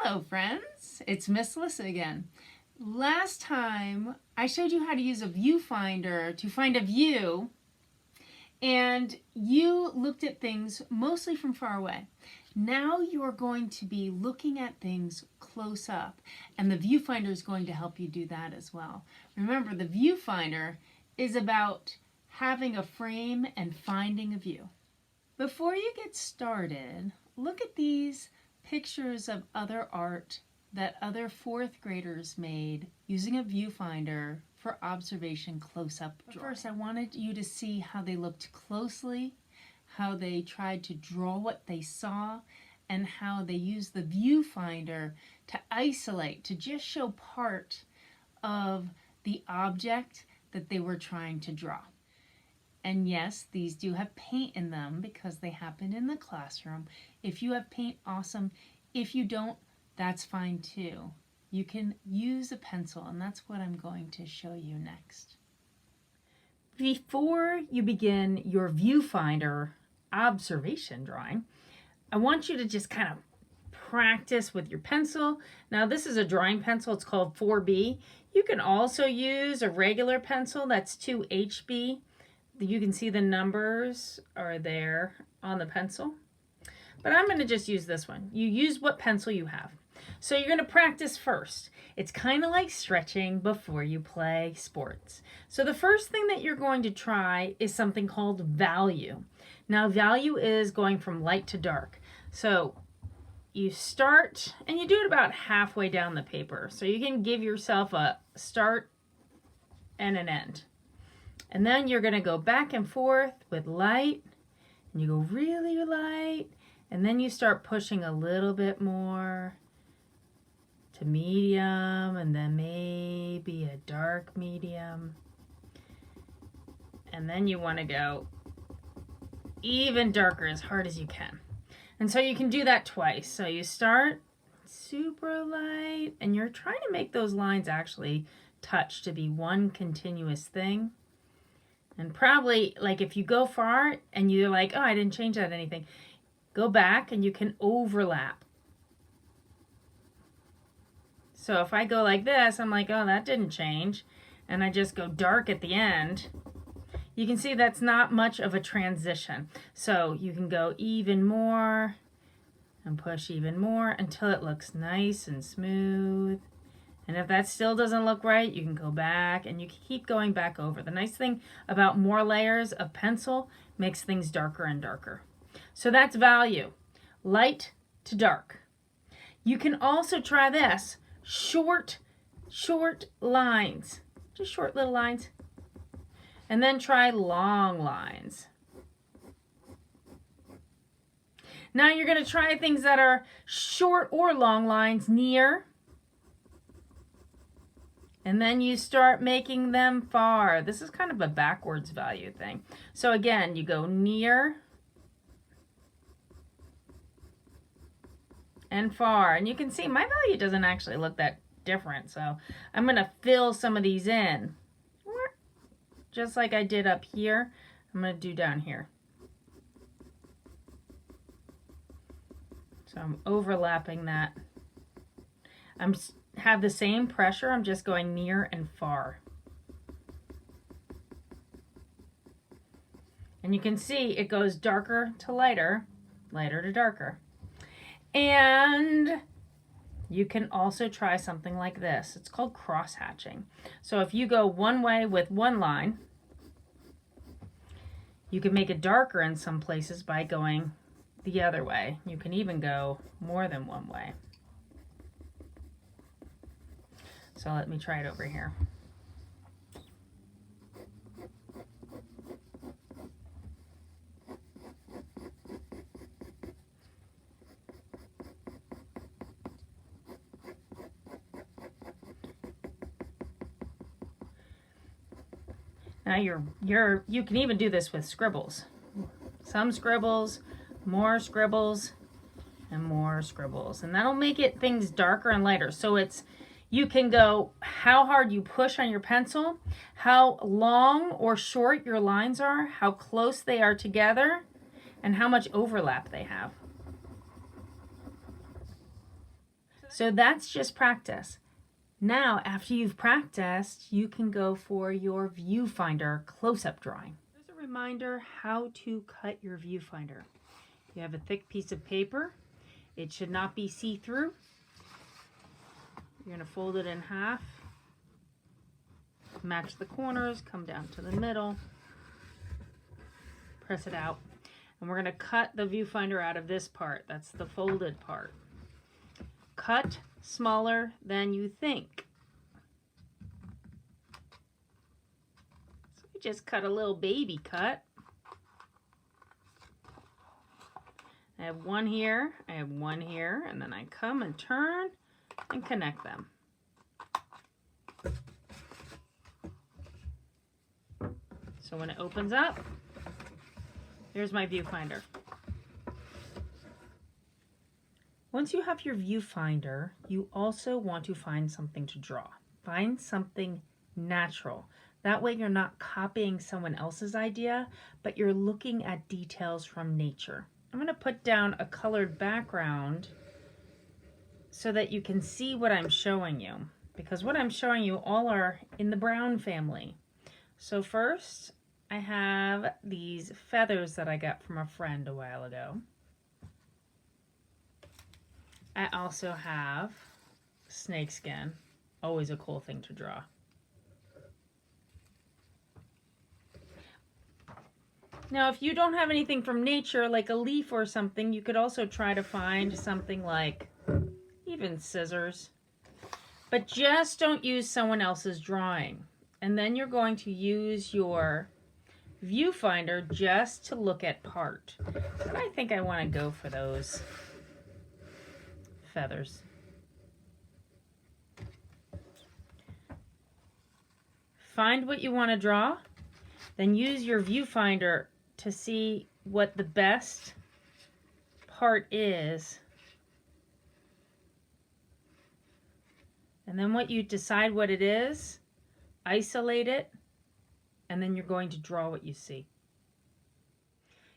Hello friends, it's Miss Lissa again. Last time I showed you how to use a viewfinder to find a view, and you looked at things mostly from far away. Now you're going to be looking at things close up, and the viewfinder is going to help you do that as well. Remember, the viewfinder is about having a frame and finding a view. Before you get started, look at these pictures of other art that other fourth graders made using a viewfinder for observation close-up drawing. First, I wanted you to see how they looked closely, how they tried to draw what they saw, and how they used the viewfinder to isolate, to just show part of the object that they were trying to draw. And yes, these do have paint in them because they happened in the classroom. If you have paint, awesome. If you don't, that's fine too. You can use a pencil, and that's what I'm going to show you next. Before you begin your viewfinder observation drawing, I want you to just kind of practice with your pencil. Now this is a drawing pencil, it's called 4B. You can also use a regular pencil, that's 2HB. You can see the numbers are there on the pencil, but I'm going to just use this one. You use what pencil you have. So you're going to practice first. It's kind of like stretching before you play sports. So the first thing that you're going to try is something called value. Now value is going from light to dark. So you start and you do it about halfway down the paper. So you can give yourself a start and an end. And then you're going to go back and forth with light, and you go really light, and then you start pushing a little bit more to medium, and then maybe a dark medium. And then you want to go even darker as hard as you can. And so you can do that twice. So you start super light, and you're trying to make those lines actually touch to be one continuous thing. And probably, like, if you go far and you're like, oh, I didn't change that anything, go back and you can overlap. So if I go like this, I'm like, oh, that didn't change. And I just go dark at the end. You can see that's not much of a transition. So you can go even more and push even more until it looks nice and smooth. And if that still doesn't look right, you can go back and you can keep going back over. The nice thing about more layers of pencil makes things darker and darker. So that's value, light to dark. You can also try this, short lines, just short little lines. And then try long lines. Now you're going to try things that are short or long lines near. And then you start making them far. This is kind of a backwards value thing. So again, you go near and far. And you can see my value doesn't actually look that different. So I'm going to fill some of these in. Just like I did up here, I'm going to do down here. So I'm overlapping that. Have the same pressure, I'm just going near and far. And you can see it goes darker to lighter, lighter to darker. And you can also try something like this. It's called crosshatching. So if you go one way with one line, you can make it darker in some places by going the other way. You can even go more than one way. So let me try it over here. Now you can even do this with scribbles. Some scribbles, more scribbles, and more scribbles. And that'll make it things darker and lighter. So you can go how hard you push on your pencil, how long or short your lines are, how close they are together, and how much overlap they have. So that's just practice. Now, after you've practiced, you can go for your viewfinder close-up drawing. Here's a reminder how to cut your viewfinder. You have a thick piece of paper. It should not be see-through. You're going to fold it in half, match the corners, come down to the middle, press it out, and we're going to cut the viewfinder out of this part. That's the folded part. Cut smaller than you think. So we just cut a little baby cut. I have one here, I have one here, and then I come and turn and connect them. So when it opens up, here's my viewfinder. Once you have your viewfinder, you also want to find something to draw. Find something natural. That way you're not copying someone else's idea, but you're looking at details from nature. I'm going to put down a colored background so that you can see what I'm showing you, because what I'm showing you all are in the brown family. So first, I have these feathers that I got from a friend a while ago. I also have snakeskin, always a cool thing to draw. Now, if you don't have anything from nature, like a leaf or something, you could also try to find something like even scissors. But just don't use someone else's drawing. And then you're going to use your viewfinder just to look at part. But I think I want to go for those feathers. Find what you want to draw, then use your viewfinder to see what the best part is. And then what you decide what it is, isolate it, and then you're going to draw what you see.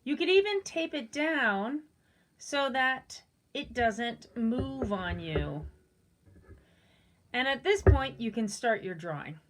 You could even tape it down so that it doesn't move on you. And at this point, you can start your drawing.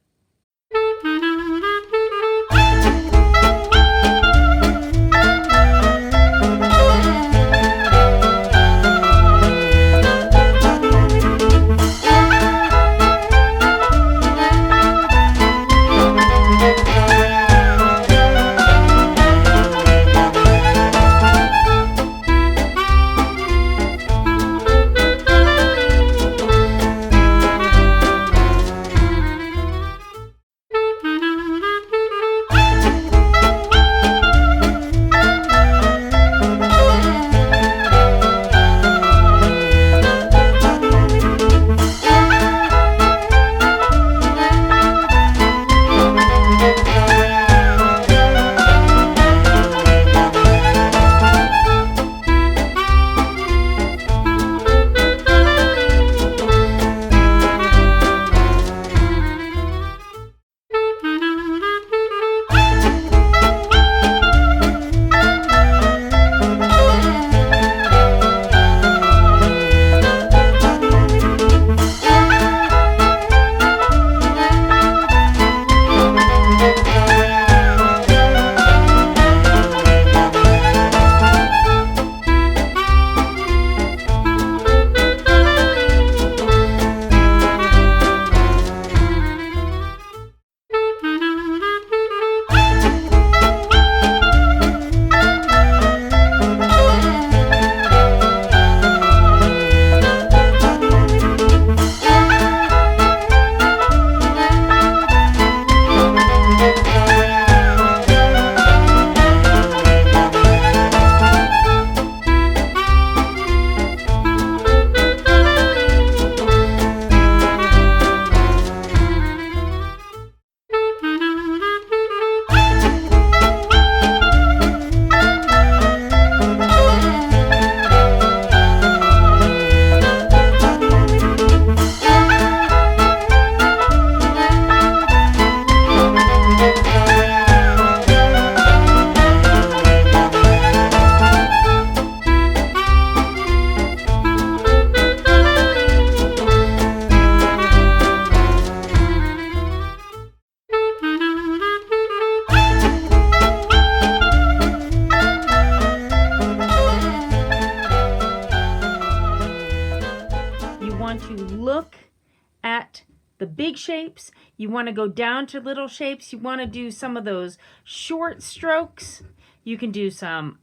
big shapes, you want to go down to little shapes, you want to do some of those short strokes, you can do some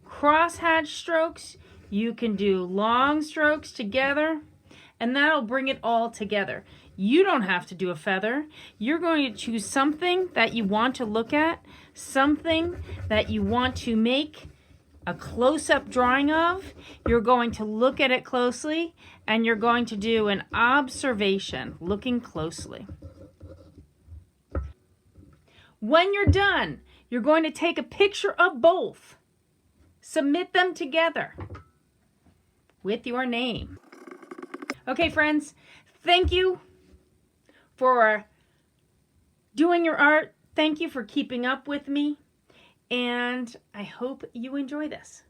crosshatch strokes, you can do long strokes together, and that'll bring it all together. You don't have to do a feather. You're going to choose something that you want to look at, something that you want to make a close-up drawing of. You're going to look at it closely, and you're going to do an observation, looking closely. When you're done, you're going to take a picture of both. Submit them together with your name. Okay, friends, thank you for doing your art. Thank you for keeping up with me. And I hope you enjoy this.